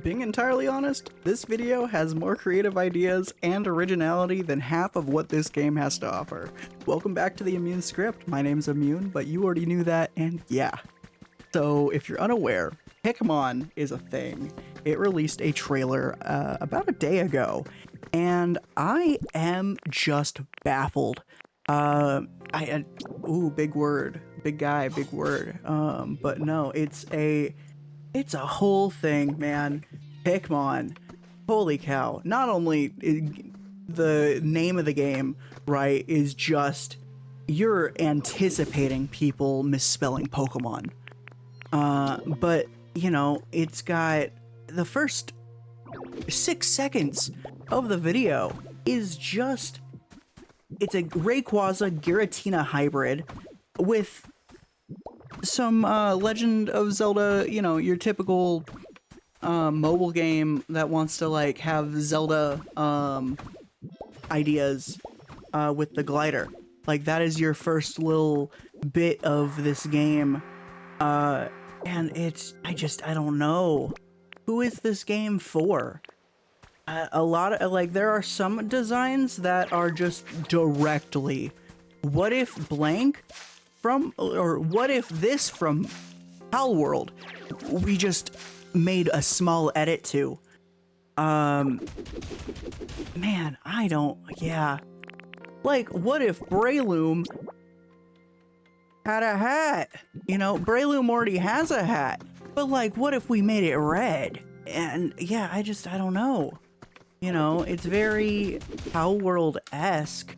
being entirely honest, this video has more creative ideas and originality than half of what this game has to offer. Welcome back to the Immune script. My name's Immune, but you already knew that, and yeah. So if you're unaware, Pickmon is a thing. It released a trailer about a day ago, and I am just baffled. Ooh, big word, big guy, big word. But no, it's a whole thing, man. Pickmon, holy cow! Not only the name of the game, right, is just you're anticipating people misspelling Pokemon. But you know, it's got the first 6 seconds of the video is just, it's a Rayquaza Giratina hybrid with some Legend of Zelda, you know, your typical mobile game that wants to like have Zelda ideas with the glider. Like that is your first little bit of this game. And it's, I don't know. Who is this game for? A lot of, like, there are some designs that are just directly, what if blank from, or what if this from Pal World, we just made a small edit to. Man, I don't, yeah. Like, what if Breloom had a hat? You know, Breloom already has a hat, but like, what if we made it red? And yeah, I don't know. You know, it's very Pal World-esque,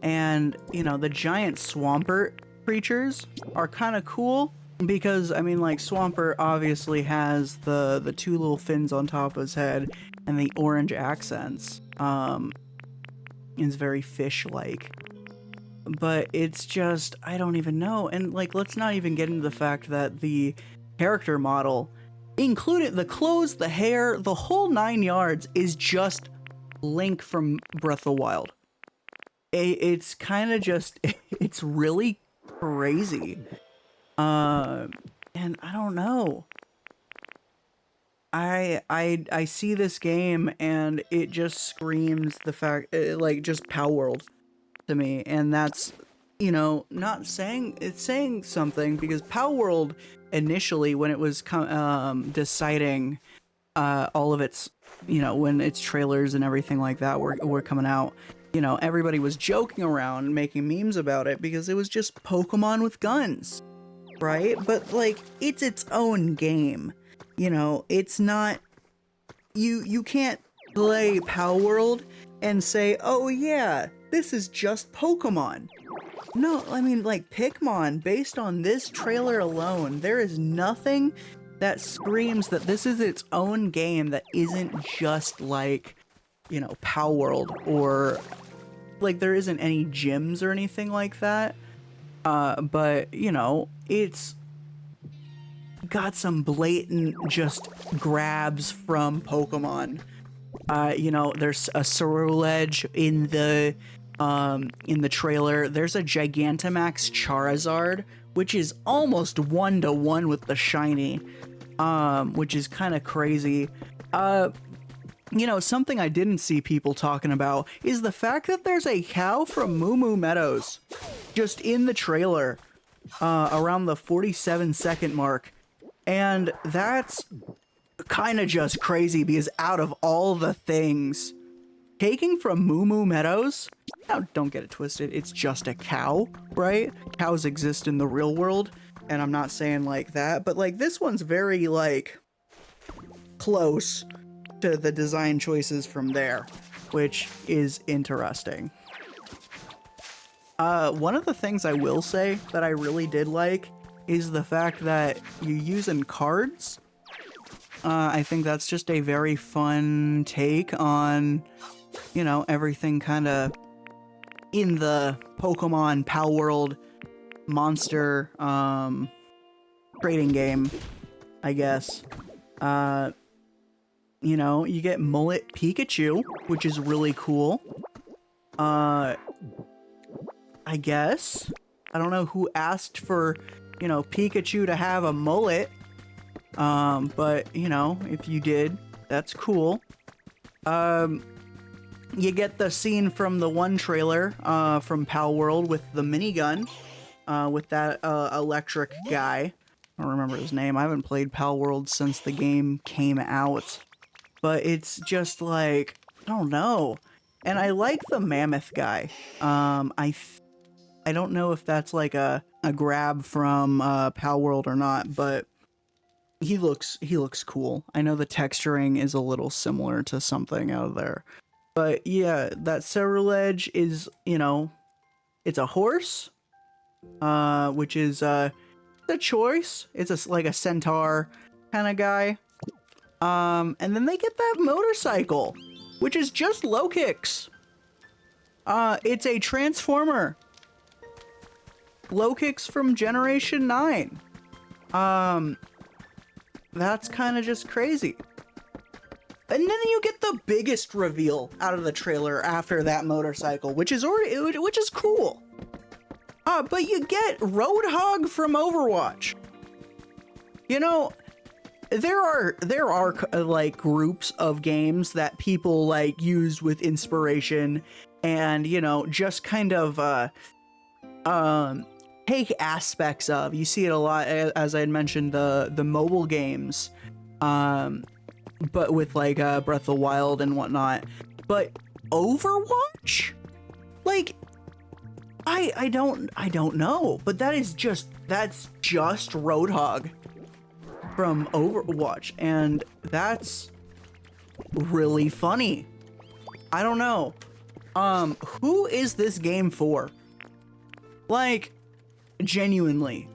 and you know, the giant Swampert creatures are kind of cool because, I mean, like, Swampert obviously has the two little fins on top of his head and the orange accents. It's very fish-like. But it's just, I don't even know. And like, let's not even get into the fact that the character model, including the clothes, the hair, the whole 9 yards, is just Link from Breath of the Wild. It's kind of just, it's really crazy. And I don't know. I see this game and it just screams the fact, like, just Pal World to me, and that's, you know, not saying, it's saying something, because Pal World initially, when it was deciding all of its, you know, when its trailers and everything like that were coming out, you know, everybody was joking around and making memes about it because it was just Pokemon with guns, right? But like, it's its own game, you know. It's not, you can't play Pal World and say, oh yeah, this is just Pokemon. No, I mean, like, Pickmon, based on this trailer alone, there is nothing that screams that this is its own game that isn't just like, you know, Pal World, or like there isn't any gyms or anything like that. But, you know, it's got some blatant just grabs from Pokemon. You know, there's a Ceruledge in the trailer. There's a Gigantamax Charizard, which is almost 1-to-1 with the shiny, which is kind of crazy. You know, something I didn't see people talking about is the fact that there's a cow from Moo Moo Meadows just in the trailer, around the 47-second mark. And that's kind of just crazy, because out of all the things, taking from Moo Moo Meadows, now don't get it twisted, it's just a cow, right? Cows exist in the real world, and I'm not saying like that, but like this one's very like close to the design choices from there, which is interesting. One of the things I will say that I really did like is the fact that you're using cards. I think that's just a very fun take on, you know, everything kind of in the Pokemon Pal World monster trading game, I guess. You know, you get Mullet Pikachu, which is really cool. I guess. I don't know who asked for, you know, Pikachu to have a mullet. But, you know, if you did, That's cool. You get the scene from the one trailer from Pal World with the minigun, with that electric guy. I don't remember his name. I haven't played Pal World since the game came out. But it's just like, I don't know. And I like the mammoth guy. I don't know if that's like a grab from Pal World or not, but he looks cool. I know the texturing is a little similar to something out of there. But yeah, that Cerulege is, you know, it's a horse, which is the choice. It's like a centaur kind of guy. And then they get that motorcycle, which is just low kicks. It's a transformer. Low kicks from Generation 9. That's kind of just crazy. And then you get the biggest reveal out of the trailer after that motorcycle, which is cool. But you get Roadhog from Overwatch. You know, there are like groups of games that people like use with inspiration and, you know, just kind of take aspects of. You see it a lot, as I had mentioned, the mobile games, but with like Breath of the Wild and whatnot. But Overwatch, like, I don't know, but that's just Roadhog from Overwatch, and that's really funny. I don't know. Who is this game for? Like, genuinely.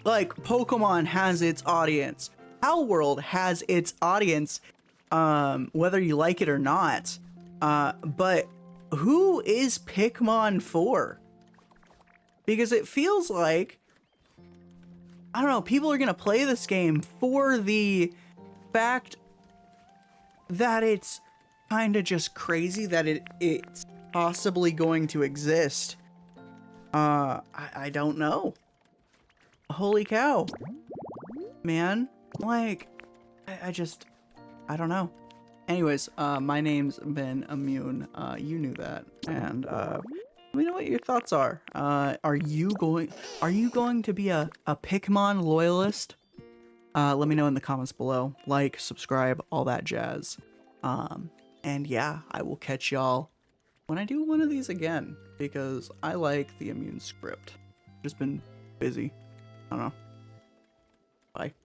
Like, Pokemon has its audience. Pal World has its audience, whether you like it or not. But who is Pickmon for? Because it feels like, I don't know, people are gonna play this game for the fact that it's kind of just crazy that it's possibly going to exist. I don't know. Holy cow. Man, like, I don't know. Anyways, my name's been Immune. You knew that. And, let me know what your thoughts are. Are you going to be a Pickmon loyalist? Let me know in the comments below. Like, subscribe, all that jazz. And yeah, I will catch y'all when I do one of these again, because I like the Immune script. Just been busy. I don't know. Bye.